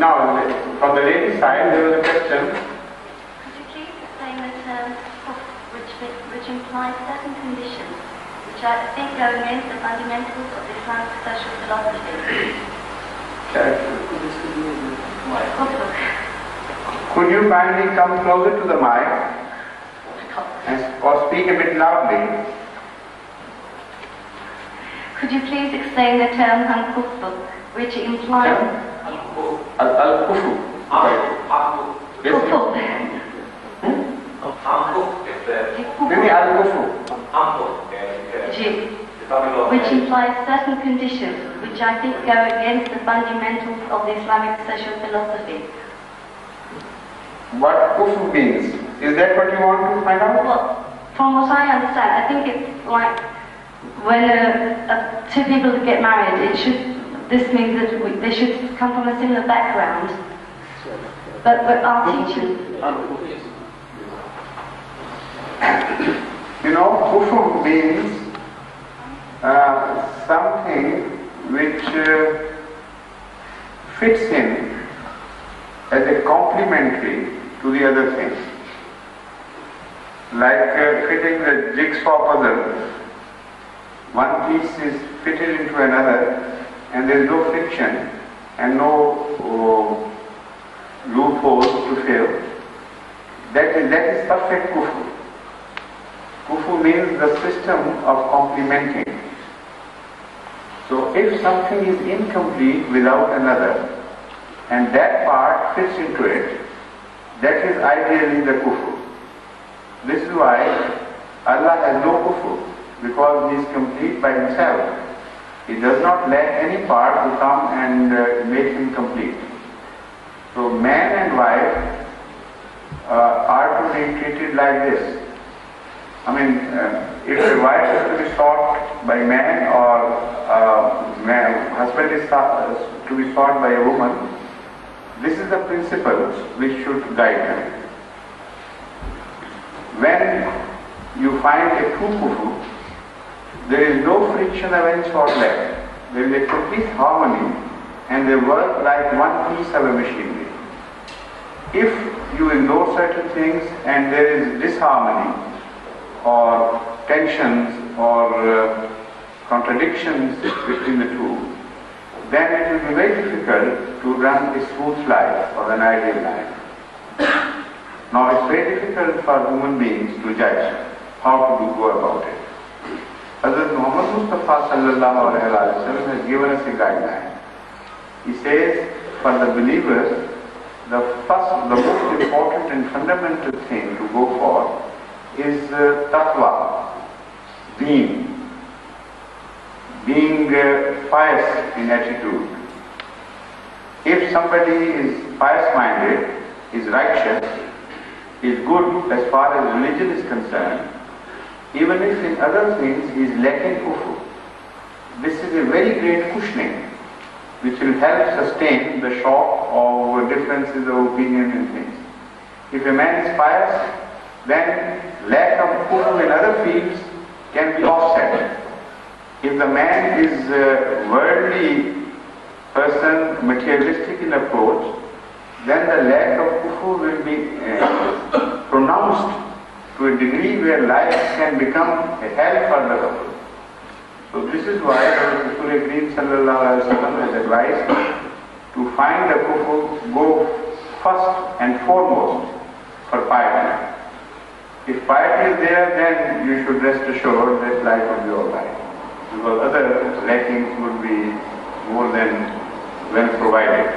Now, from the lady side, there was a question. Could you please explain the term kufr, which implies certain conditions, which I think go against the fundamentals of Islamic social philosophy? Could you kindly come closer to the mic or speak a bit loudly? Could you please explain the term kufr, which implies al-kufu. Kufu. Maybe al-kufu. Which implies certain conditions, which I think go against the fundamentals of the Islamic social philosophy. What kufu means? Is that what you want to find out? Well, from what I understand, I think it's like when two people get married, this means that they should come from a similar background. But our teachers... You know, kufu means something which fits in as a complementary to the other thing. Like fitting the jigsaw puzzle, one piece is fitted into another and there is no friction and no loopholes to fill. That is perfect kufu. Kufu means the system of complementing. So if something is incomplete without another, and that part fits into it, that is ideally the kufu. This is why Allah has no kufu, because He is complete by Himself. He does not let any part to come and make Him complete. So man and wife are to be treated like this. I mean, if a wife is to be sought by man or husband is to be sought by a woman, this is the principle which should guide them. When you find a true kufu, there is no friction of any sort left. There is a complete harmony and they work like one piece of a machinery. If you ignore certain things and there is disharmony or tensions or contradictions between the two, then it will be very difficult to run a smooth life or an ideal life. Now it's very difficult for human beings to judge how to go about it. Hazrat Muhammad Mustafa sallallahu alaihi wasallam has given us a guideline. He says, for the believers, the most important and fundamental thing to go for is taqwa, being pious in attitude. If somebody is pious-minded, is righteous, is good as far as religion is concerned, even if in other things he is lacking kufu, this is a very great cushioning which will help sustain the shock of differences of opinion and things. If a man is pious, then lack of kufu in other fields can be offset. If the man is a worldly person, materialistic in approach, then the lack of kufu will be pronounced to a degree where life can become a hell for the couple. So this is why Rasul Kareem sallallahu alaihi wasallam has advised to find the kufu, go first and foremost for piety. If piety is there, then you should rest assured that life will be alright, because other lackings would be more than well provided.